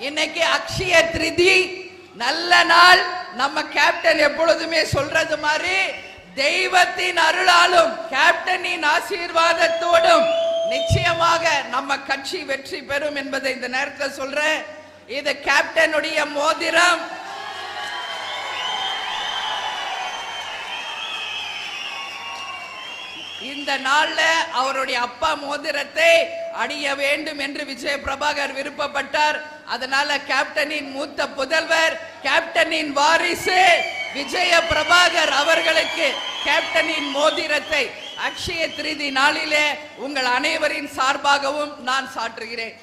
இன்னைக்கு அக்ஷய திருதி நல்ல நாள். நம்ம கேப்டன் எப்பொழுதுமே சொல்றது மாதிரி தெய்வத்தின் அருளாலும் கேப்டனின் ஆசீர்வாதத்தோடும் நிச்சயமாக நம்ம கட்சி வெற்றி பெறும் என்பதை இந்த நேரத்தில் சொல்றேன். இது கேப்டனுடைய மோதிரம். இந்த நாள்ல அவருடைய அப்பா மோதிரத்தை அணிய வேண்டும் என்று விஜய பிரபாகர் விருப்பப்பட்டார். அதனால கேப்டனின் மூத்த புதல்வர், கேப்டனின் வாரிசு விஜய பிரபாகர் அவர்களுக்கு கேப்டனின் மோதிரத்தை அக்ஷய திருதி நாளிலே உங்கள் அனைவரின் சார்பாகவும் நான் சாற்றுகிறேன்.